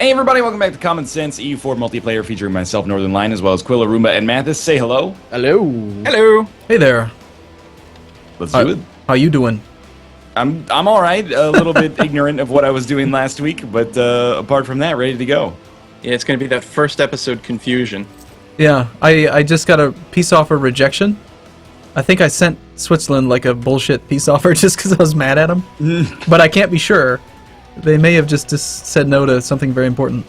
Hey everybody, welcome back to Common Sense EU4 multiplayer featuring myself, Northern Lion, as well as Quill, Arumba, and Mathis. Say hello. Hello. Hello. Hey there. Let's do it. How you doing? I'm all right. A little bit ignorant of what I was doing last week, but apart from that, ready to go. Yeah, it's going to be that first episode confusion. Yeah, I just got a peace offer rejection. I think I sent Switzerland like a bullshit peace offer just because I was mad at them. But I can't be sure. They may have just said no to something very important.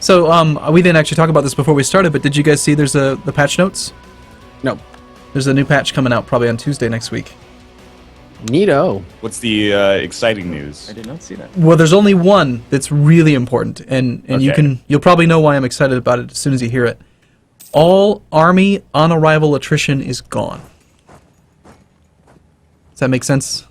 So, we didn't actually talk about this before we started, but did you guys see there's the patch notes? No. There's a new patch coming out probably on Tuesday next week. Neato. What's the exciting news? I did not see that. Well, there's only one that's really important, and Okay. you'll probably know why I'm excited about it as soon as you hear it. All Army on-arrival attrition is gone. Does that make sense?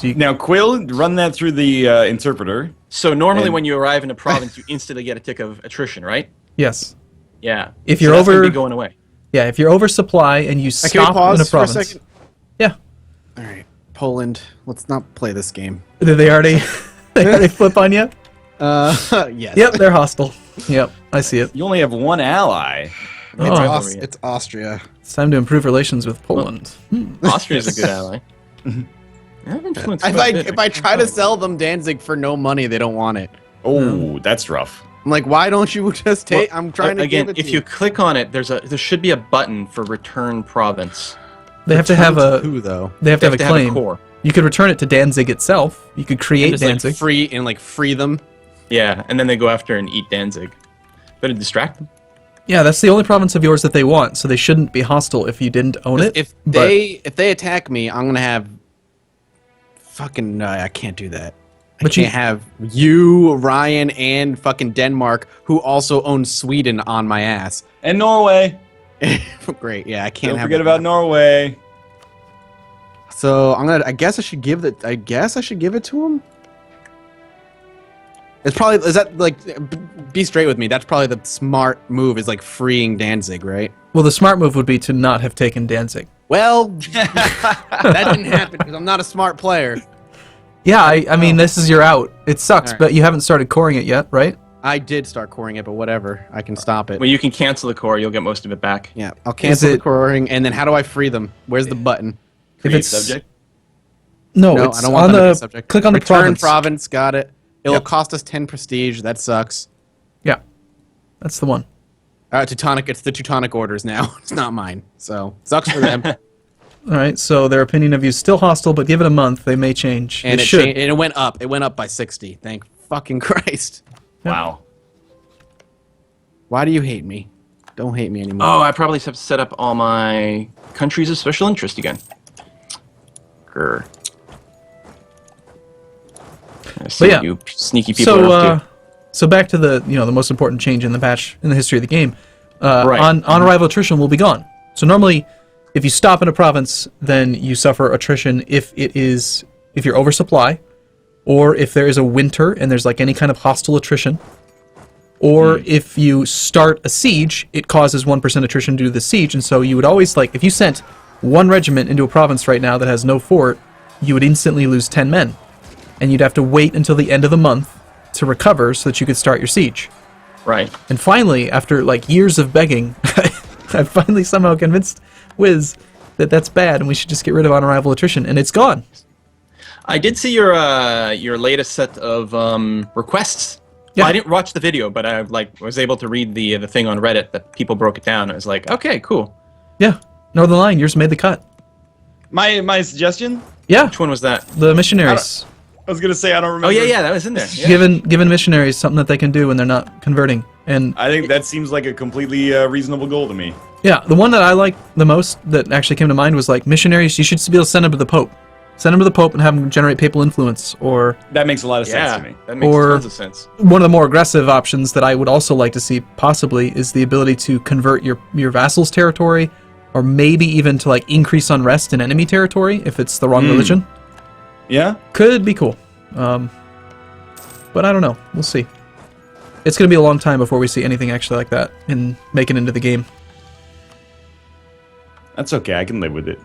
Now, Quill, run that through the interpreter. So normally And- when you arrive in a province, you instantly get a tick of attrition, right? Yes. Yeah. If So you're that's gonna over- be going away. Yeah, if you're over supply and you Can we stop in pause a for a province. second? Yeah. All right, Poland. Let's not play this game. Did they already flip on you? Yes. Yep, they're hostile. Yep, I see it. You only have one ally. Oh, Rivalry. It's Austria. it's time to improve relations with Poland. Austria's a good ally. I've influenced If quite I a bit. if I try to sell them Danzig for no money, they don't want it. Oh, that's rough. I'm like, why don't you just take? Well, I'm trying to again, give it if to you click on it, there should be a button for return province. They have to have a who though? they have to have a They claim. core. You could return it to Danzig itself. You could And create just Danzig. free them. Yeah, and then they go after and eat Danzig. Better distract them. Yeah, that's the only province of yours that they want, so they shouldn't be hostile if you didn't own it. If but- they attack me, I'm gonna have fucking. I can't do that. I But you- can't have you, Ryan, and fucking Denmark, who also owns Sweden, on my ass. And Norway. Great, yeah, I can't Don't have. forget that. about Norway. So I'm gonna. I guess I should give it. I guess I should give it to him. It's probably. Is that like? Be straight with me. That's probably the smart move. Is like freeing Danzig, right? Well, the smart move would be to not have taken Danzig. Well, that didn't happen because I'm not a smart player. Yeah, I mean, this is your out. It sucks, Alright. but you haven't started coring it yet, right? I did start coring it, but whatever. I can stop it. When you can cancel the core, you'll get most of it back. Yeah, I'll cancel the it- coring, and then how do I free them? Where's the button? Create it's- subject. No, No, it's I don't want on them to the be subject. click on the Return province. Got it. It'll Yep. cost us 10 prestige. That sucks. Yeah, that's the one. Teutonic. It's the Teutonic orders now. It's not mine. So sucks for them. All right, so their opinion of you is still hostile, but give it a month, they may change. And They it should. and it went up. It went up by 60. Thank fucking Christ. Wow. Why do you hate me? Don't hate me anymore. Oh, I probably have to set up all my countries of special interest again. Grr. I see yeah. what you sneaky people are So, up to. so back to the the most important change in the patch in the history of the game. Right. On arrival attrition will be gone. So normally, if you stop in a province, then you suffer attrition if you're oversupply, or if there is a winter and there's like any kind of hostile attrition, or if you start a siege, it causes 1% attrition due to the siege. And so you would always if you sent one regiment into a province right now that has no fort, you would instantly lose 10 men. And you'd have to wait until the end of the month to recover so that you could start your siege. Right. And finally, after years of begging, I finally somehow convinced Wiz that that's bad and we should just get rid of on-arrival attrition, and it's gone. I did see your latest set of requests. Yeah. Well, I didn't watch the video, but I was able to read the thing on Reddit that people broke it down. I was like, okay, cool. Yeah, Northern Line, yours made the cut. My suggestion? Yeah, Which one was that? the missionaries. I was gonna say I don't remember. Oh yeah, that was in there. Yeah. Given missionaries something that they can do when they're not converting. And I think that seems like a completely reasonable goal to me. yeah, the one that I liked the most that actually came to mind was missionaries, you should be able to send them to the Pope. Send them to the Pope and have them generate papal influence, or That makes a lot of sense Yeah, to me. that makes Or- tons of sense. one of the more aggressive options that I would also like to see possibly is the ability to convert your vassals' territory, or maybe even to increase unrest in enemy territory if it's the wrong religion. Yeah? Could be cool. But I don't know. We'll see. It's going to be a long time before we see anything actually like that and make it into the game. That's okay, I can live with it.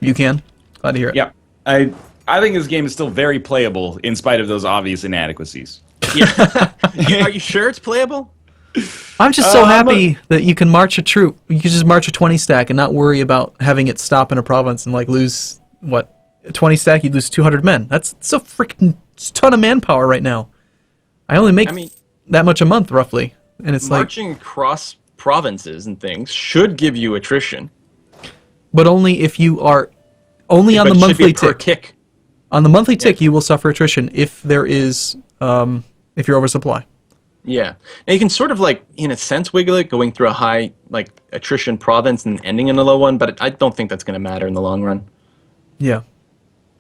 You can? Glad to hear it. Yeah. I I think this game is still very playable in spite of those obvious inadequacies. Yeah. Are you sure it's playable? I'm just so happy that you can march a troop. You can just march a 20 stack and not worry about having it stop in a province and like lose what, a 20 stack. You lose 200 men. That's a freaking ton of manpower right now. I only make that much a month roughly, and it's marching across provinces and things should give you attrition, but only if you are only on but the it should monthly be per tick. tick. On the monthly tick, you will suffer attrition if there is if you're oversupply. Yeah, and you can sort of like, in a sense, wiggle it, going through a high like attrition province and ending in a low one. But I don't think that's going to matter in the long run. Yeah,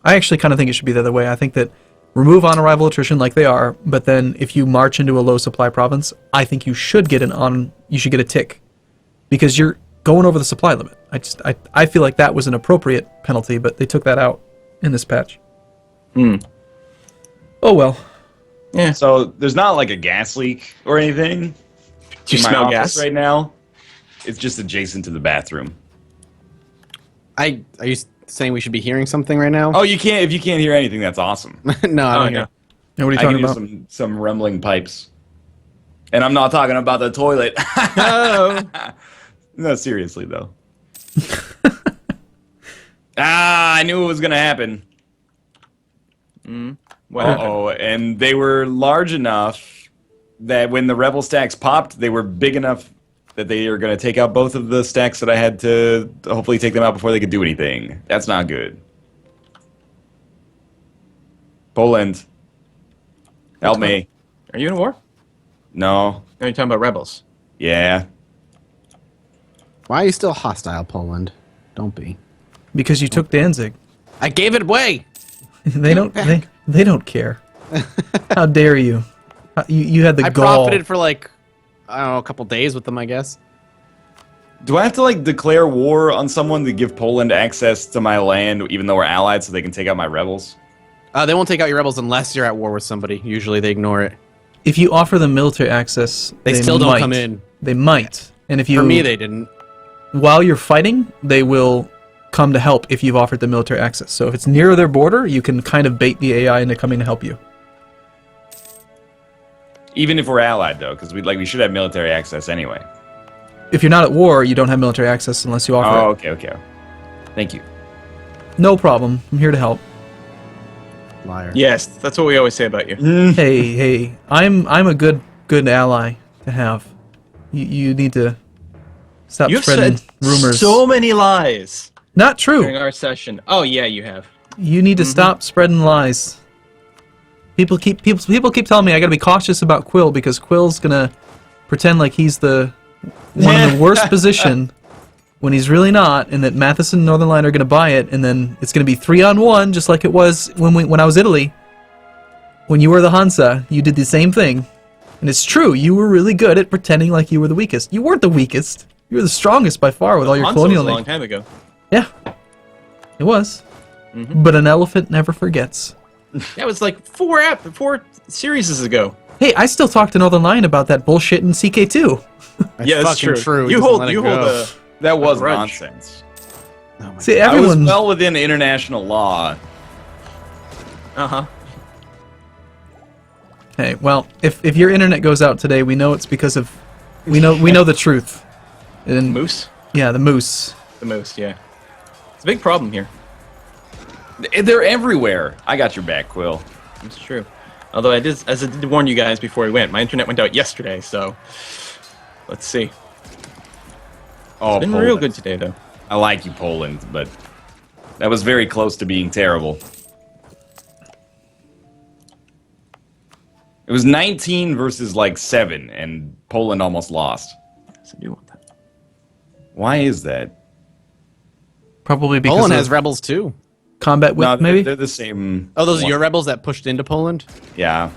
I actually kind of think it should be the other way. I think that remove on-arrival attrition like they are, but then if you march into a low supply province, I think you should get you should get a tick, because you're going over the supply limit. I feel like that was an appropriate penalty, but they took that out in this patch. Oh well. Yeah. So there's not like a gas leak or anything. Do you in my smell office gas right now? It's just adjacent to the bathroom. Are you saying we should be hearing something right now? Oh, you can't. If you can't hear anything, that's awesome. No, I Oh don't yeah. hear. Now, what are you I talking can about? hear some rumbling pipes, and I'm not talking about the toilet. Oh. No, seriously though. I knew it was gonna happen. What happened? Uh-oh, and they were large enough that when the rebel stacks popped, they were big enough that they are going to take out both of the stacks that I had to hopefully take them out before they could do anything. That's not good. Poland, help me. Are you in a war? No. No, you're talking about rebels. Yeah. Why are you still hostile, Poland? Don't be. Because you took Danzig. I gave it away. They don't. They don't care. How dare you? You had the I gall. profited for like, I don't know, a couple days with them, I guess. Do I have to like declare war on someone to give Poland access to my land, even though we're allied, so they can take out my rebels? They won't take out your rebels unless you're at war with somebody. Usually they ignore it. If you offer them military access, They still don't might. come in. They might, and if you For me, they didn't. while you're fighting, they will come to help if you've offered them military access. So if it's near their border, you can kind of bait the AI into coming to help you. Even if we're allied, though, because we should have military access anyway. If you're not at war, you don't have military access unless you offer it. Okay. Thank you. No problem. I'm here to help. Liar. Yes, that's what we always say about you. Hey, I'm a good ally to have. You need to stop You've spreading said rumors. so many lies Not true. during our session. Oh yeah, you have. You need to stop spreading lies. People keep telling me I gotta be cautious about Quill because Quill's gonna pretend like he's the one in the worst position when he's really not, and that Mathis and Northern Line are gonna buy it, and then it's gonna be 3-on-1 just like it was when I was Italy. When you were the Hansa, you did the same thing, and it's true. You were really good at pretending like you were the weakest. You weren't the weakest. You were the strongest by far with all your Hanzo colonial was a long name. time ago. Yeah, it was. But an elephant never forgets. That was like four series ago. Hey, I still talk to Northern Lion about that bullshit in CK2. Yeah, that's fucking true. You Just hold let it you go. hold a That was grudge. nonsense. Oh my See, I was everyone. well within international law. Hey, well, if your internet goes out today, we know it's because of we know the truth. And moose. yeah, the moose. The moose, yeah. It's a big problem here. They're everywhere. I got your back, Quill. It's true. Although as I did warn you guys before we went, my internet went out yesterday, so let's see. Oh, It's been Poland. real good today, though. I like you, Poland, but that was very close to being terrible. It was 19 versus like 7, and Poland almost lost. So I do want that. Why is that? Probably because Poland of has rebels too. combat whip, No, maybe. they're the same. Oh, those are one. your rebels that pushed into Poland? Yeah.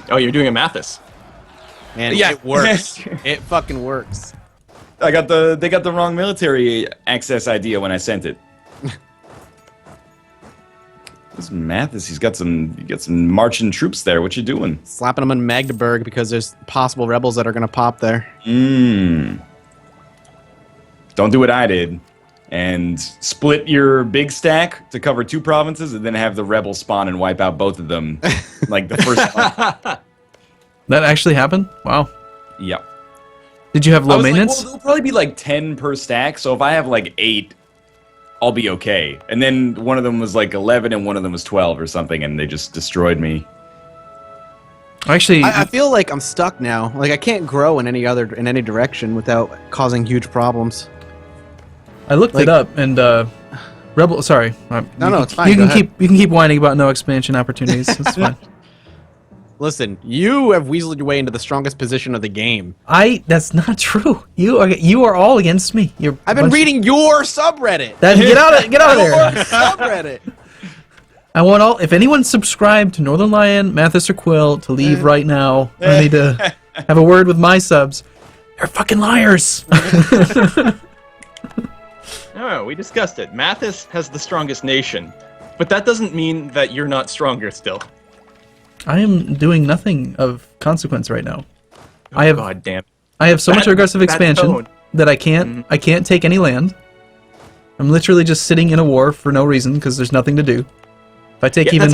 Oh, you're doing a Mathis. Man, Yeah. it works. It fucking works. They got the wrong military access idea when I sent it. This Mathis, you got some marching troops there. What you doing? Slapping them in Magdeburg because there's possible rebels that are going to pop there. Don't do what I did. and split your big stack to cover 2 provinces, and then have the rebels spawn and wipe out both of them, like the first one. That actually happened? Wow. Yep. Did you have I low was maintenance? like, well, there'll probably be like 10 per stack, so if I have like 8, I'll be okay. And then one of them was like 11 and one of them was 12 or something, and they just destroyed me. Actually, I feel like I'm stuck now. Like I can't grow in any direction without causing huge problems. I looked it up, and Rebel. Sorry. No, it's fine. You Go can ahead. keep whining about no expansion opportunities. It's fine. Listen, you have weaseled your way into the strongest position of the game. That's not true. You are all against me. I've been reading your subreddit. Get out of Your there. subreddit. I want all. If anyone subscribed to Northern Lion, Mathis, or Quill to leave right now, I need to have a word with my subs. They're fucking liars. No, we discussed it. Mathis has the strongest nation, but that doesn't mean that you're not stronger still. I am doing nothing of consequence right now. Oh, God damn. I have so much aggressive that expansion tone. that I can't take any land. I'm literally just sitting in a war for no reason because there's nothing to do. If I take even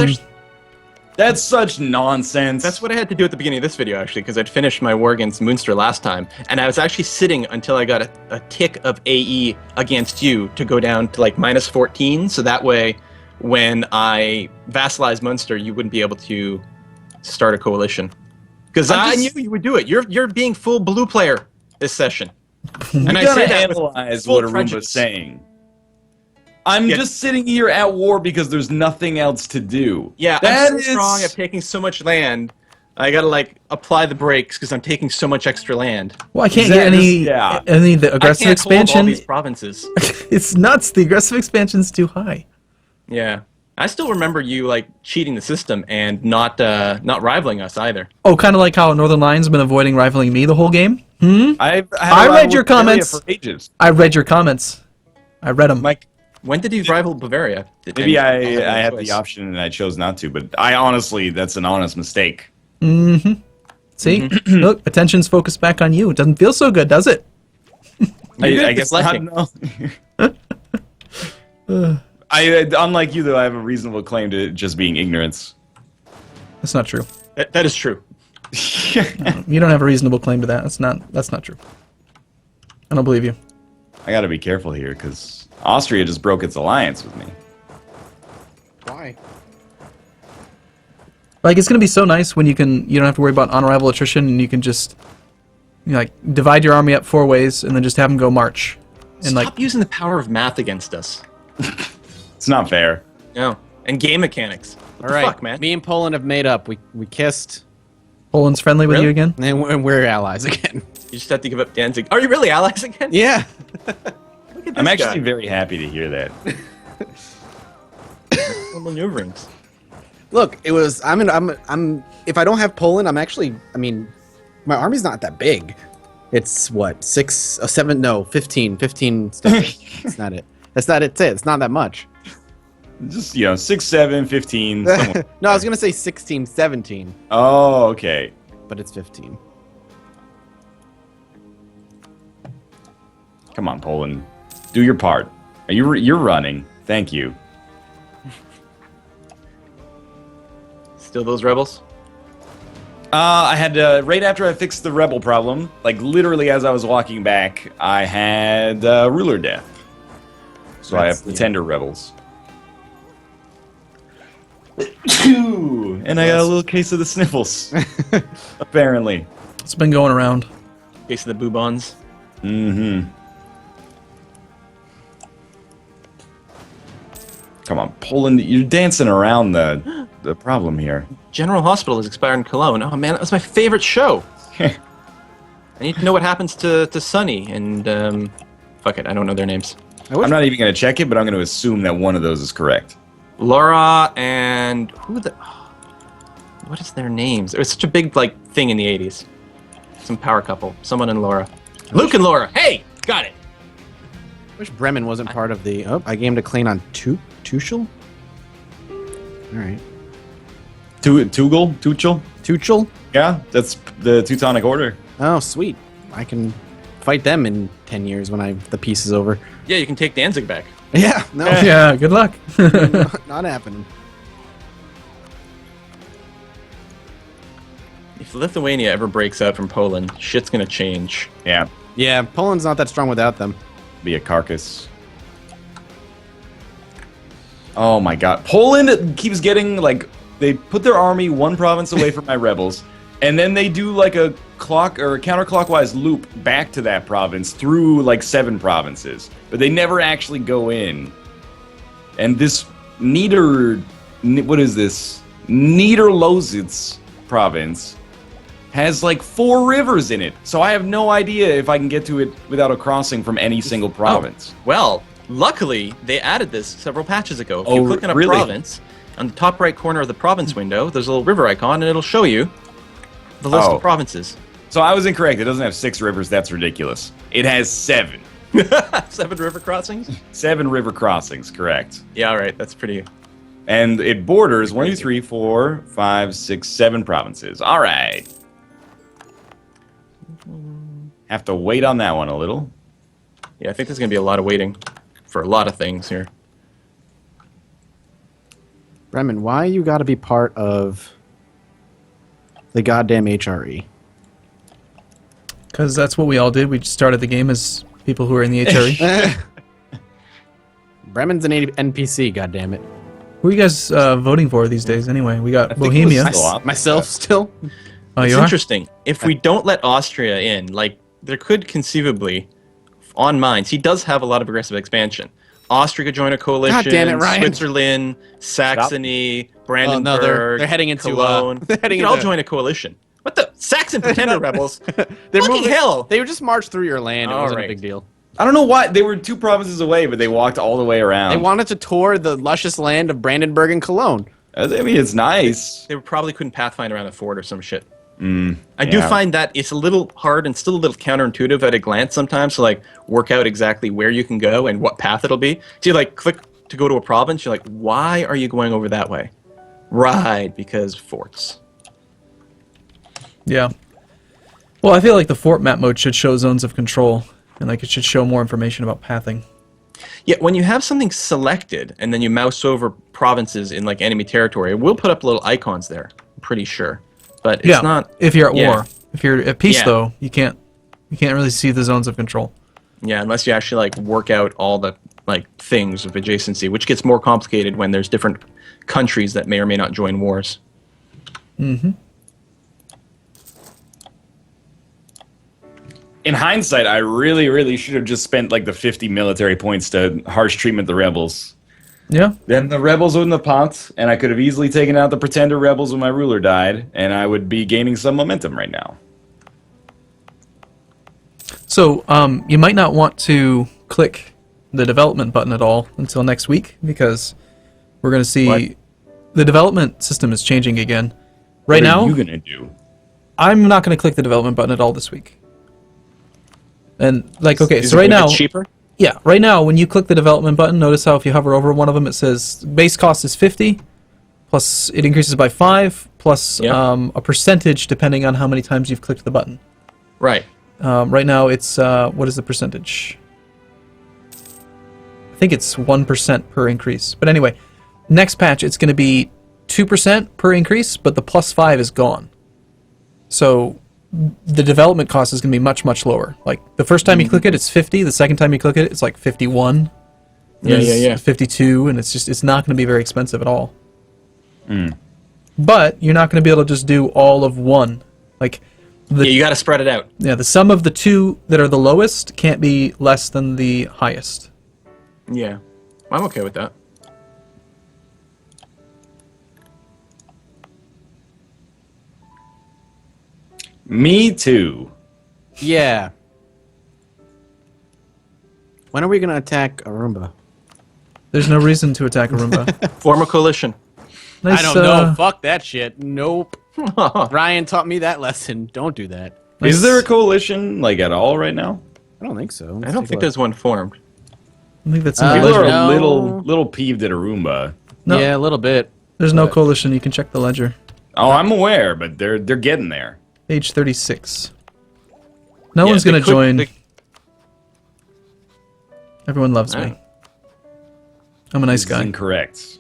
That's such nonsense. That's what I had to do at the beginning of this video, actually, because I'd finished my war against Moonster last time, and I was actually sitting until I got a tick of AE against you to go down to like -14, so that way, when I vassalize Munster, you wouldn't be able to start a coalition. Because I knew you would do it. You're being full blue player this session. And I gotta say that with analyze full what Arumba's prejudice. saying. I'm just sitting here at war because there's nothing else to do. Yeah, that I'm so strong at taking so much land. I gotta like apply the brakes because I'm taking so much extra land. well, I can't get any of the aggressive I can't hold all expansion. these provinces. It's nuts. The aggressive expansion's too high. Yeah, I still remember you like cheating the system and not rivaling us either. Oh, kind of like how Northern Lion's been avoiding rivaling me the whole game. I read your comments. for ages. I read your comments. I read them. Mike, When did he rival Bavaria? maybe And I have had no the choice. option and I chose not to, but I honestly, that's an honest mistake. See? Look, attention's focused back on you. It doesn't feel so good, does it? You're good I at guess not. No. Unlike you, though, I have a reasonable claim to just being ignorance. That's not true. That is true. You don't have a reasonable claim to that. That's not true. I don't believe you. I gotta be careful here, because Austria just broke its alliance with me. Why? Like, it's gonna be so nice when you don't have to worry about on-arrival attrition, and you can just like divide your army up 4 ways and then just have them go march. And Stop using the power of math against us. It's not fair. No. And game mechanics. What All the right, fuck, man? me and Poland have made up. We kissed, Poland's friendly with Really? you again. and we're allies again. You just have to give up Danzig. Are you really allies again? Yeah. Look at I'm this actually guy. very happy to hear that. maneuverings. Look, it was. I'm. If I don't have Poland, I'm actually. I mean, my army's not that big. It's what 6, 7, no, 15. 15 stuff. That's not it. That's not it. It's not that much. Just, 6, 7, 15. somewhere. No, I was gonna say 16, 17, Oh, okay. but it's 15. Come on, Poland. Do your part. You're running. Thank you. Still those rebels? I had to, right after I fixed the rebel problem, like literally as I was walking back, I had ruler death. So I have pretender rebels. And I got a little case of the sniffles. Apparently. It's been going around. Case of the Boubons. Mm-hmm. Come on, Poland, you're dancing around the problem here. General Hospital is expired in Cologne. Oh man, that was my favorite show. I need to know what happens to Sunny and fuck it, I don't know their names. I'm not even going to check it, but I'm going to assume that one of those is correct. Laura and what is their names? It was such a big like thing in the 80s. Some power couple, someone and Laura. Luke and Laura. Hey, got it. I wish Bremen wasn't part of the. Oh, I gamed a clean on Tuchel. All right. Tuchel? Tuchel. Yeah, that's the Teutonic Order. Oh, sweet. I can fight them in 10 years when the peace is over. Yeah, you can take Danzig back. Yeah, no, Yeah, good luck. not happening. If Lithuania ever breaks out from Poland, shit's gonna change. Yeah, Yeah, Poland's not that strong without them. be a carcass. Oh my god. Poland keeps getting, like, they put their army one province away from my rebels, and then they do, like, a clock or a counterclockwise loop back to that province through, like, 7 provinces. But they never actually go in. And this what is this? Niederlositz province has, like, 4 rivers in it. So I have no idea if I can get to it without a crossing from any single province. Well, luckily, they added this several patches ago. If Oh, you click on a really? province, on the top right corner of the province window, there's a little river icon, and it'll show you the list Oh. of provinces. So I was incorrect. It doesn't have 6 rivers. That's ridiculous. It has 7. 7 river crossings? 7 river crossings, correct. Yeah, all right, that's pretty... And it borders 1, 2, 3, 4, 5, 6, 7 provinces. All right. Have to wait on that one a little. Yeah, I think there's going to be a lot of waiting for a lot of things here. Bremen, why you gotta be part of the goddamn HRE? Because that's what we all did. We just started the game as people who are in the HRE. Bremen's an NPC, goddammit. Who are you guys voting for these days anyway? We got think it was Bohemia. still up. Myself still? Oh, It's you are? interesting. If we don't let Austria in, like, there could conceivably, on Mainz, he does have a lot of aggressive expansion. Austria could join a coalition. God damn it, Ryan. Switzerland, Saxony, Brandenburg, they're heading into, Cologne. they're heading we could all into- join a coalition. What the? Saxon pretender rebels? They're Fucking hell! They would just march through your land. It All wasn't right. a big deal. I don't know why. They were 2 provinces away, but they walked all the way around. They wanted to tour the luscious land of Brandenburg and Cologne. I mean, it's nice. They probably couldn't pathfind around a fort or some shit. Mm, I do yeah. find that it's a little hard and still a little counterintuitive at a glance sometimes to, like, work out exactly where you can go and what path it'll be. So you, like, click to go to a province, you're like, why are you going over that way? Right, because forts. Yeah. Well, I feel like the fort map mode should show zones of control, and like it should show more information about pathing. Yeah, when you have something selected and then you mouse over provinces in, like, enemy territory, it will put up little icons there, I'm pretty sure. But it's Yeah, not... if you're at yeah. war. If you're at peace, Yeah. though, you can't really see the zones of control. Yeah, unless you actually, like, work out all the, like, things of adjacency, which gets more complicated when there's different countries that may or may not join wars. Mm-hmm. In hindsight, I really, really should have just spent like the 50 military points to harsh treatment the rebels. Yeah. Then the rebels wouldn't have popped, and I could have easily taken out the pretender rebels when my ruler died, and I would be gaining some momentum right now. So, you might not want to click the development button at all until next week, because we're going to see What? the development system is changing again. Right What now, are you gonna do? I'm not going to click the development button at all this week. And, like, okay, Is so it right gonna now... get cheaper? Yeah, right now, when you click the development button, notice how if you hover over one of them, it says base cost is 50, plus it increases by 5, plus Yeah. a percentage depending on how many times you've clicked the button. Right. Right now, it's, what is the percentage? I think it's 1% per increase. But anyway, next patch, it's going to be 2% per increase, but the plus 5 is gone. So the development cost is going to be much, much lower. Like, the first time you click it, it's 50. The second time you click it, it's like 51. Yeah, There's yeah, yeah. 52, and it's not going to be very expensive at all. But you're not going to be able to just do all of one. Like, Yeah, you got to spread it out. yeah, the sum of the two that are the lowest can't be less than the highest. Yeah. I'm okay with that. Me too. Yeah. When are we gonna attack Arumba? There's no reason to attack Arumba. Form a coalition. Nice, I don't know. Fuck that shit. Nope. I Ryan taught me that lesson. Don't do that. nice- Is there a coalition like at all right now? I don't think so. don't think there's one formed. I think that's in the People are ledger. a No. little peeved at Arumba. No. Yeah, a little bit. There's no coalition. You can check the ledger. Oh, I'm aware, but they're getting there. Page 36. No Yeah, one's they going to could- join. Everyone loves me. Alright. I'm a nice This is guy. incorrect.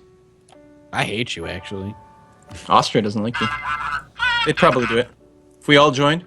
I hate you, actually. Austria doesn't like you. They'd probably do it. If we all joined.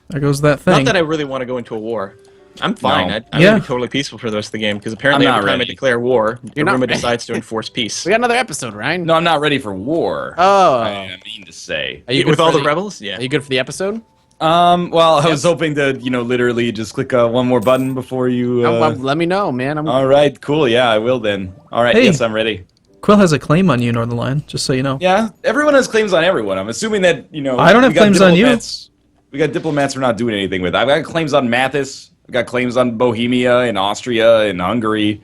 There goes that thing. Not that I really want to go into a war. I'm fine. No. I'm Yeah. going to be totally peaceful for the rest of the game, because apparently I'm not every time I ready. declare war, You're not Arumba ready. decides to enforce peace. We got another episode, Ryan. No, I'm not ready for war. Oh. I mean to say. Are you good With for all the rebels? Yeah. Are you good for the episode? Well, I was hoping to, literally just click one more button before you. Well, let me know, man. All right, cool. Yeah, I will then. All right, Hey. yes, I'm ready. Quill has a claim on you, Northern Lion, just so you know. Yeah, everyone has claims on everyone. I'm assuming that, I don't have we got claims on you. diplomats- We got diplomats we're not doing anything with. I've got claims on Mathis. I've got claims on Bohemia and Austria and Hungary.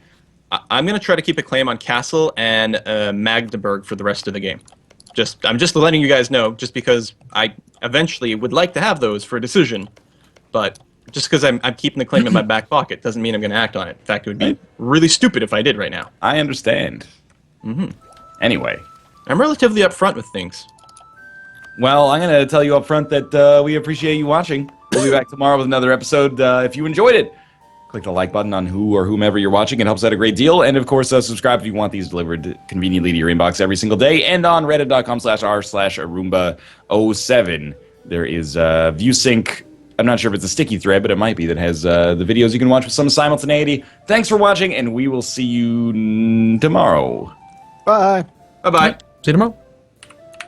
I'm going to try to keep a claim on Castle and Magdeburg for the rest of the game. I'm just letting you guys know, just because I eventually would like to have those for a decision, but just because I'm keeping the claim in my back pocket doesn't mean I'm going to act on it. In fact, it would be really stupid if I did right now. I understand. Anyway. I'm relatively upfront with things. Well, I'm going to tell you up front that we appreciate you watching. We'll be back tomorrow with another episode. If you enjoyed it, click the like button on who or whomever you're watching. It helps out a great deal. And, of course, subscribe if you want these delivered conveniently to your inbox every single day. And on reddit.com/r/Arumba07, there is ViewSync. I'm not sure if it's a sticky thread, but it might be, that has the videos you can watch with some simultaneity. Thanks for watching, and we will see you tomorrow. Bye. Bye-bye. See you tomorrow.